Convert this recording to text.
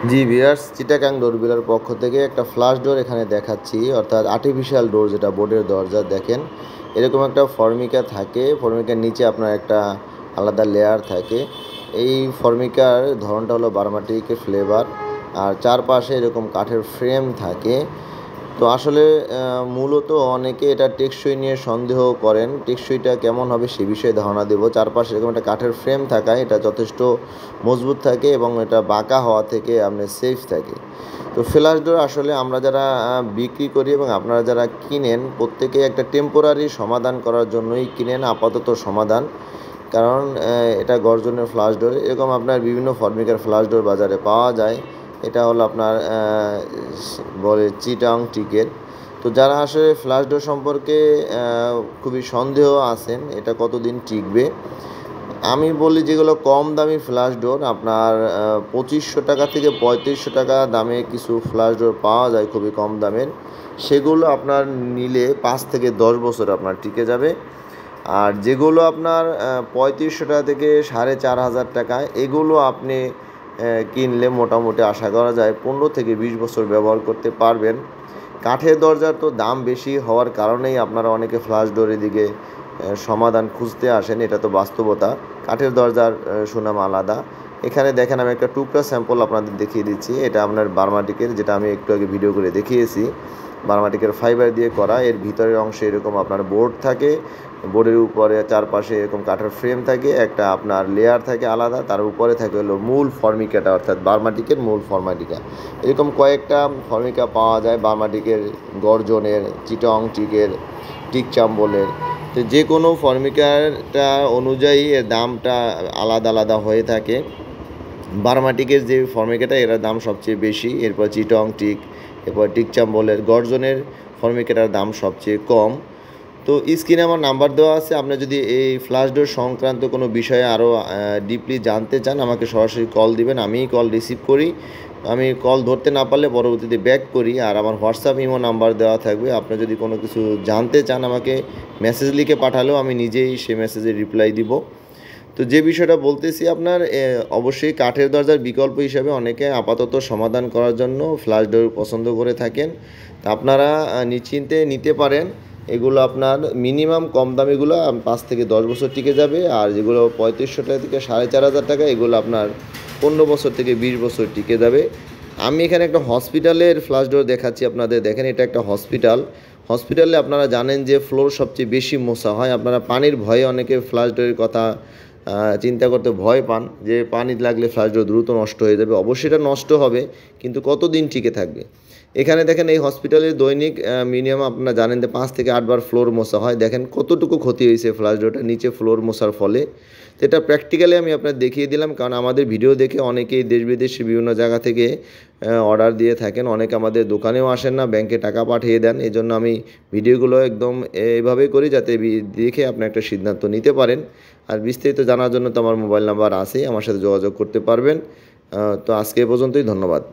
জি viewers, Chittagong ডোরবেলের পক্ষ থেকে একটা ফ্ল্যাশ ডোর এখানে দেখাচ্ছি, অর্থাৎ আর্টিফিশিয়াল ডোর, যেটা বোর্ডের দরজা। দেখেন এরকম একটা ফর্মিকা থাকে, ফর্মিকার নিচে আপনার একটা আলাদা লেয়ার থাকে। এই ফর্মিকার ধরনটা হলো বার্মাটিকের ফ্লেভার, আর চারপাশে এরকম কাঠের ফ্রেম থাকে। তো আসলে মূলত অনেকে এটা টেকসই নিয়ে সন্দেহ করেন, টেকসইটা কেমন হবে সে বিষয়ে ধারণা দেব। চারপাশে এরকম একটা কাঠের ফ্রেম থাকায় এটা যথেষ্ট মজবুত থাকে এবং এটা বাঁকা হওয়া থেকে আপনার সেফ থাকে। তো ফ্ল্যাশ ডোর আসলে আমরা যারা বিক্রি করি এবং আপনারা যারা কিনেন, প্রত্যেকে একটা টেম্পোরারি সমাধান করার জন্যই কিনেন, আপাতত সমাধান। কারণ এটা গর্জনের ফ্ল্যাশ ডোর, এরকম আপনার বিভিন্ন ফর্মিকার ফ্ল্যাশ ডোর বাজারে পাওয়া যায়। এটা হলো আপনার বলে চিটাং টিকের। তো যারা আসলে ফ্ল্যাশ ডোর সম্পর্কে খুবই সন্দেহ আছেন এটা কতদিন টিকবে, আমি বলি যেগুলো কম দামি ফ্ল্যাশ ডোর, আপনার 2500 টাকা থেকে 3500 টাকা দামে কিছু ফ্ল্যাশ ডোর পাওয়া যায় খুবই কম দামের। সেগুলো আপনার নিলে 5 থেকে 10 বছর আপনার টিকে যাবে। আর যেগুলো আপনার 3500 টাকা থেকে 4500 টাকা, এগুলো আপনি কিনলে মোটামুটি আশা করা যায় 15 থেকে 20 বছর ব্যবহার করতে পারবেন। কাঠের দরজার তো দাম বেশি হওয়ার কারণেই আপনারা অনেকে ফ্ল্যাশ ডোরের দিকে সমাধান খুঁজতে আসেন, এটা তো বাস্তবতা। কাঠের দরজার সুনাম আলাদা। এখানে দেখেন আমি একটা টুকরা স্যাম্পল আপনাদের দেখিয়ে দিচ্ছি। এটা আপনার বার্মাটিকের, যেটা আমি একটু আগে ভিডিও করে দেখিয়েছি। বার্মাটিকের ফাইবার দিয়ে করা, এর ভিতরের অংশে এরকম আপনার বোর্ড থাকে, বোর্ডের উপরে চারপাশে এরকম কাঠের ফ্রেম থাকে, একটা আপনার লেয়ার থাকে আলাদা, তার উপরে থাকে হলো মূল ফর্মিকাটা, অর্থাৎ বার্মাটিকের মূল ফর্মাটিকা। এরকম কয়েকটা ফর্মিকা পাওয়া যায় বার্মাটিকের, গর্জনের, চিটং টিকের, টিক চাম্বলের। তো যে কোনো ফর্মিকাটা অনুযায়ী এর দামটা আলাদা আলাদা হয়ে থাকে। বার্মাটিকের যে ফর্মিকাটা, এর দাম সবচেয়ে বেশি, এরপর চিটং টিক, এরপর টিক চাম্বলের, গর্জনের ফর্মিকাটার দাম সবচেয়ে কম। তো স্ক্রিনে আমার নাম্বার দেওয়া আছে, আপনি যদি এই ফ্ল্যাশ ডোর সংক্রান্ত কোনো বিষয়ে আরও ডিপলি জানতে চান, আমাকে সরাসরি কল দিবেন, আমিই কল রিসিভ করি। আমি কল ধরতে না পারলে পরবর্তীতে ব্যাক করি। আর আমার হোয়াটসঅ্যাপ ইমো নাম্বার দেওয়া থাকবে, আপনি যদি কোনো কিছু জানতে চান আমাকে মেসেজ লিখে পাঠালেও আমি নিজেই সেই মেসেজে রিপ্লাই দিব। তো যে বিষয়টা বলতেছি আপনার, অবশ্যই কাঠের দরজার বিকল্প হিসাবে অনেকে আপাতত সমাধান করার জন্য ফ্ল্যাশ ডোর পছন্দ করে থাকেন। তা আপনারা নিশ্চিন্তে নিতে পারেন। এগুলো আপনার মিনিমাম কম দামিগুলো 5 থেকে 10 বছর টিকে যাবে, আর যেগুলো 3500 টাকা থেকে 4500 টাকা, এগুলো আপনার 15 বছর থেকে 20 বছর টিকে যাবে। আমি এখানে একটা হসপিটালের ফ্ল্যাশ ডোর দেখাচ্ছি আপনাদের। দেখেন এটা একটা হসপিটাল। হসপিটালে আপনারা জানেন যে ফ্লোর সবচেয়ে বেশি মোছা হয়। আপনারা পানির ভয়ে অনেকে ফ্ল্যাশ ডোরের কথা চিন্তা করতে ভয় পান যে পানি লাগলে ফ্ল্যাশ ডোর দ্রুত নষ্ট হয়ে যাবে। অবশ্যই এটা নষ্ট হবে, কিন্তু কতদিন টিকে থাকবে। এখানে দেখেন এই হসপিটালের দৈনিক মিনিমাম আপনারা জানেন যে 5 থেকে 8 বার ফ্লোর মোছা হয়। দেখেন কতটুকু ক্ষতি হয়েছে ফ্ল্যাশ ডোরটা নিচে ফ্লোর মোছার ফলে। তো এটা প্র্যাকটিক্যালি আমি আপনাদের দেখিয়ে দিলাম, কারণ আমাদের ভিডিও দেখে অনেকেই দেশ বিদেশে বিভিন্ন জায়গা থেকে অর্ডার দিয়ে থাকেন। অনেকে আমাদের দোকানেও আসেন না, ব্যাংকে টাকা পাঠিয়ে দেন। এই জন্য আমি ভিডিওগুলো একদম এভাবেই করি, যাতে দেখে আপনি একটা সিদ্ধান্ত নিতে পারেন। আর বিস্তারিত জানার জন্য তো আমার মোবাইল নাম্বার আছেই, আমার সাথে যোগাযোগ করতে পারবেন। তো আজকে এ পর্যন্তই, ধন্যবাদ।